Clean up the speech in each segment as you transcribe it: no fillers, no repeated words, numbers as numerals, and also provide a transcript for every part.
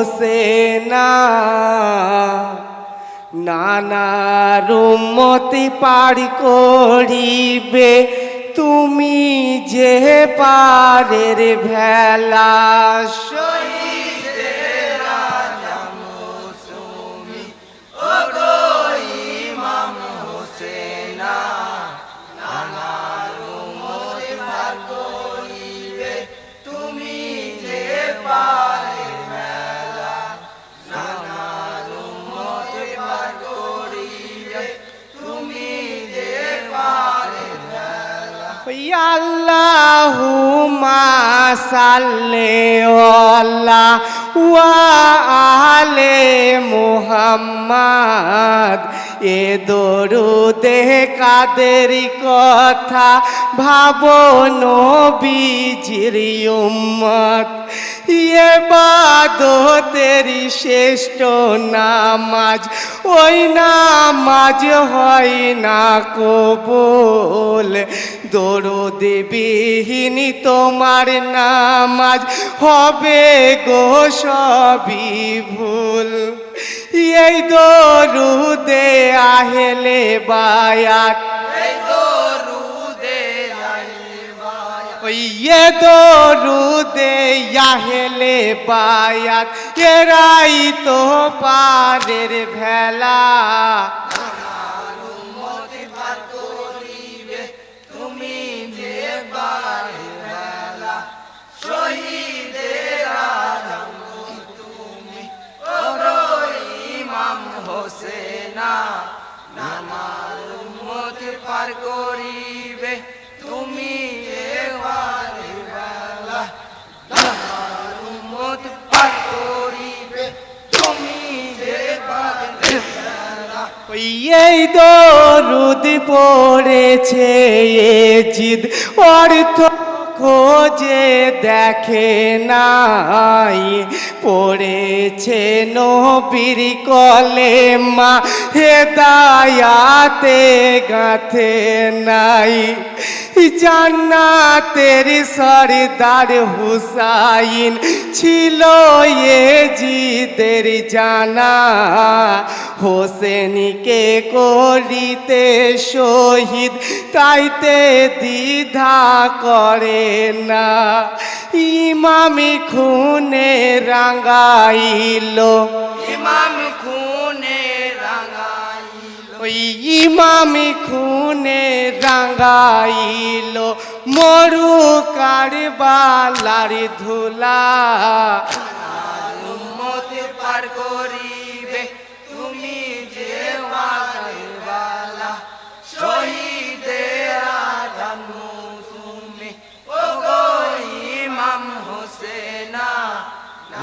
হোসেনা নানার উম্মতি পার করিবে তুমি যে পারের ভেলা আল্লাহুম্মা সাল্লি আলা ওয়া আলে মুহাম্মাদ এ দরুদে কাদের কথা ভাবো নবীজির উম্মত ইবাদতের শ্রেষ্ঠ নামাজ ওই নামাজ হয় না কবুল দরুদ বিহীন তোমার নামাজ হবে গো সবই ভুল এই দরুদে আহলে বায়াত ये দরুদে আহলে বায়াত এরাই তো পারের ভেলা এই দরুদ পড়েছে জিদ অর্থ খোঁজে দেখে নাই পড়েছে নবীর কলেমা হেদায়াতে গাথে নাই জান্নাতের সরদার হুসাইন ছিল এজিদের জানা হোসেনকে করিতে শহীদ তাইতে দ্বিধা করে না ইমামি খুনে রাঙাইল ইমামি খুনে রাঙাইল মরু কারবালার ধুলা পার করিবে তুমি যে ওয়ালা শহীদে আদম তুমি ও গো ইমাম হোসেনা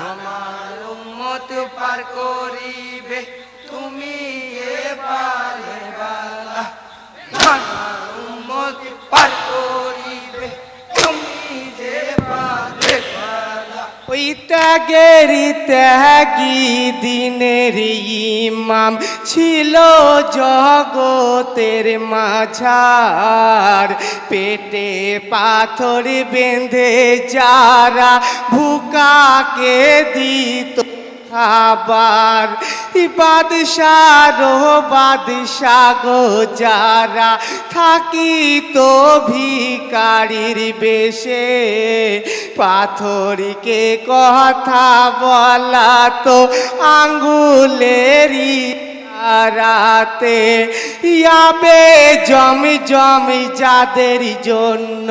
আমার উম্মত পার করিবে তুমি এ পারে বালা আমার উম্মত পার করিবে তুমি যে পারে বালা ওই ত্যাগের ত্যাগী দিনের ইমাম ছিল জগতের মাঝার পেটে পাথর বেঁধে যারা ভুকাকে দিত খাবার বাদশাহ গো যারা থাকিত ভিকারির বেশে পাথরকে কথা বলা তো আঙ্গুলেরই রাতে ইয়াবে জম যাদের জন্য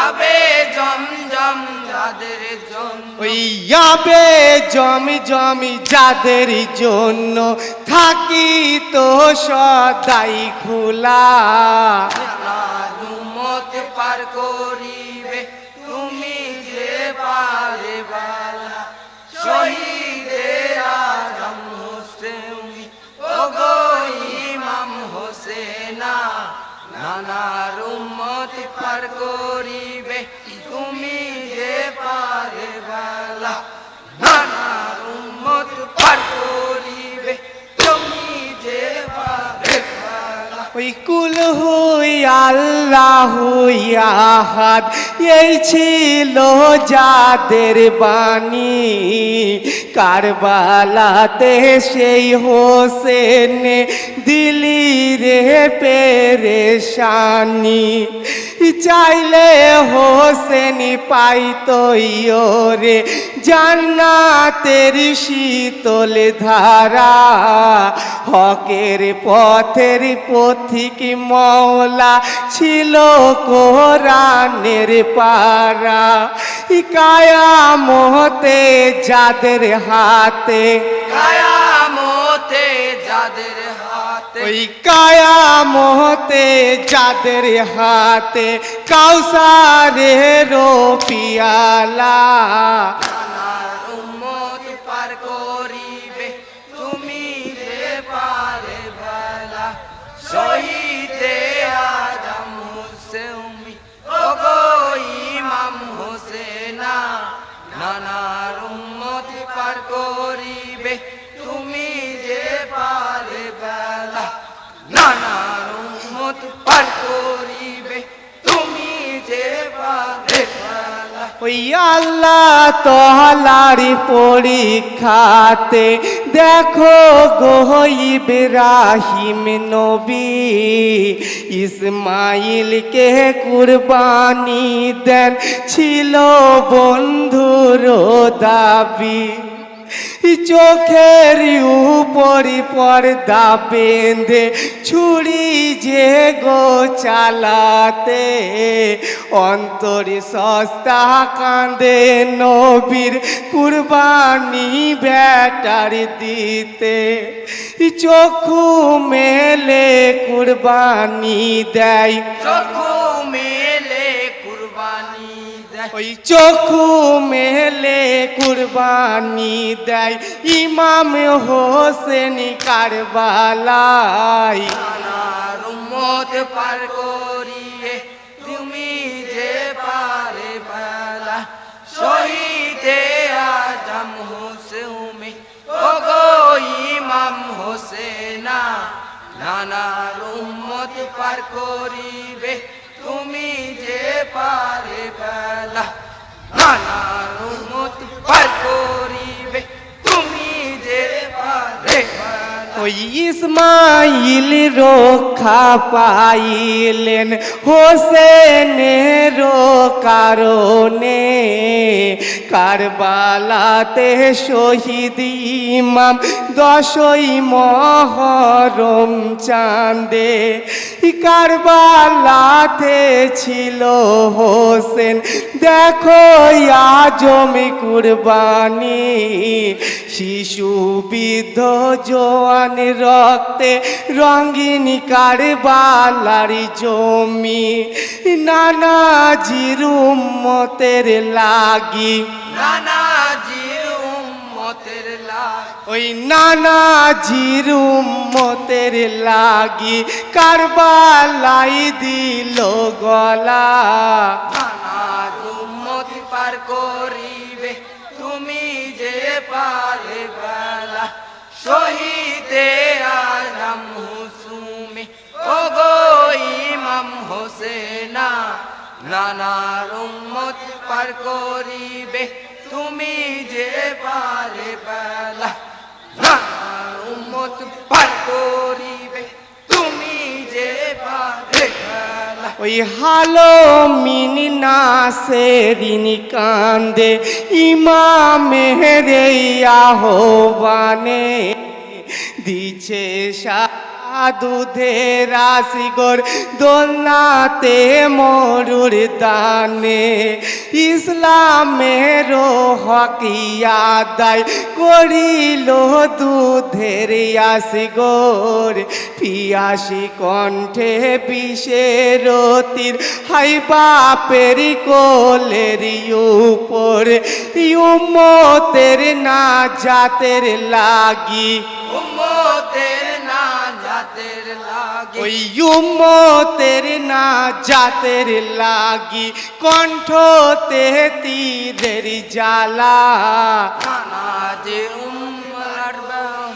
আবে জম যাদের জন্য ওই ইয়াবে জম যাদের জন্য থাকি তো সদাই খোলা উম্মত পার করিবে তুমি যে পারে বালা শহীদে আদম হোসেন ও গো ইমাম হোসেনা নানার উম্মত পার করিবে তুমি যে পারে বালা নানার উম্মত পার করিবে তুমি যে পারে বালা ওই কুল হুই আল্লাহ আহাদ এই ছিল যাদের বাণী কারবালাতে সেই হোসেন দিলি রে পেরেশানি চাইলে হোসেন পাইতো রে জান্নাতের শীতল ধারা হকের পথের পথিক মওলা ছিল কোরআনের পারা কায়ামতে যাদের হাতে কায়ামতে যাদের হাতে ওই কায়ামতে যাদের হাতে কাউসারের পিয়ালা নানার উম্মত পার করিবে তুমি যে পারে বেলা শহীদে আজম হুসেন ওগো ইমাম হোসেনা নানার উম্মত পার করিবে তুমি যে পারে বেলা নানার উম্মত পার করিবে তুমি যে পারে বেলা ওই আল্লাহ তাআলার পরীক্ষাতে দেখো গো ইব্রাহিম নবী ইসমাইলকে কুরবানি দেন ছিল বন্ধুর দাবি চোখের উপরি পর্দা বেঁধে ছুরি যে গো চালাতে অন্তরে সস্তা কাঁদে নবীর কুরবানি বেটার দিতে চক্ষু মেলে কুরবানি দেয় চক্ষু মেলে কুরবানি দেয় ওই চক্ষু মেলে কুরবানি দেয় ইমাম হোসেন কারবালায় নানার উম্মত পার করিয়ে তুমি যে পারে বেলা শহীদে আজম হোসেন ওগো ইমাম হোসেনা নানার উম্মত পার করিবে তুমি যে পারে বেলা নানার উম্মত পার করিবে তুমি যে পারে বেলা ওই ইসমাইল রক্ষা পাইলেন হোসেনের কারণে কারবালাতে শহীদ ইমাম 10ই মহরম চাঁদে কারবালাতে ছিল হোসেন দেখো আজম কুরবানি শিশু বৃদ্ধ জোয়ান রক্তে রঙিন কারবালার জমি নানাজির উম্মতের লাগি নানাজির উম্মতের লাগ ওই নানাজির উম্মতের লাগি কারবালাই দিল গলা নানার উম্মত পার করিবে তুমি যে পারে বেলা শহীদে আজম হুসুমি ওগো ইমাম হোসেনা নানার উম্মত পার করিবে তুমি যে পারে বেলা নানার উম্মত পার করিবে তুমি যে পারে বেলা ওই হালো মিনি নাসেরিন কান্দে ইমামের আহ্বানে দিছে দুধের আসিগর দোলনাতে মরুর দানে ইসলামের হকিয়া দায় করিল দুধের আসিগর পিয়াসি কণ্ঠে বিষের তীর হাই বাপের কোলের উপর উম্মতের না জাতের লাগি উম্মতের না জাতের লাগি ওই উম্মতের না জাতের লাগি কণ্ঠতে তীরের জ্বালা নানাজে উম্মার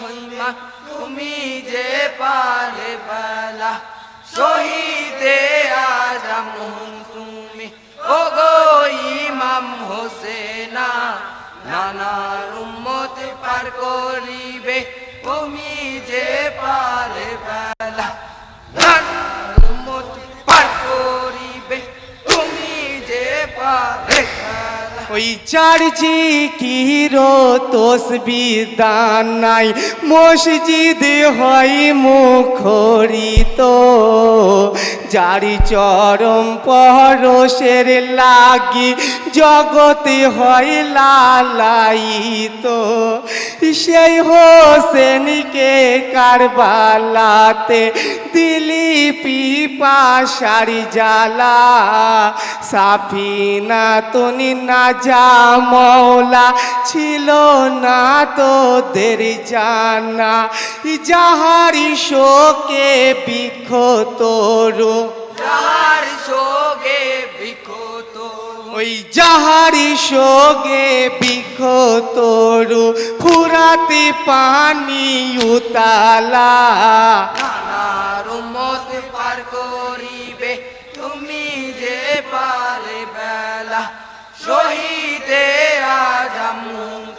হইমা তুমি যে পারে বেলা শহীদে আজম তুমি ও গো ইমাম হোসেনা নানার উম্মত পার করিবে তুমি যে পারে বেলা নানার উম্মত পার করিবে তুমি যে পারে বেলা ওই চার্জি কিরো তসবিদান নাই মসজিদ হয় মুখরিত জারি চরম পরশের লাগি জগতে হয় লালায়িত সেই হোসেনকে কারবালাতে দিলি পিপাসারি জ্বালা সাফিনা তুনি না যা মৌলা ছিল না তোদের জানা যাহারি শোকে বৃক্ষ তরু যাহার সোগে বিখত ওই যাহারি শোকে বৃক্ষ তরু ফুরাতে পানি উতালা নানার উম্মত পার করিবে তুমি যে পারে বেলা শহীদে আজম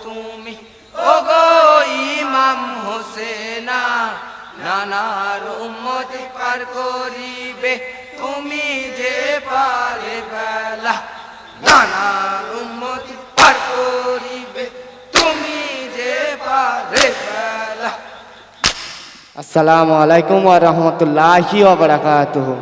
তুমি ও গো ইমাম হোসেনা নানার উম্মত পার করিবে তুমি যে পারে বেলা নানার উম্মত পার করিবে তুমি যে পারে বেলা আসসালামু আলাইকুম ওয়া রাহমাতুল্লাহি ওয়া বারাকাতুহু।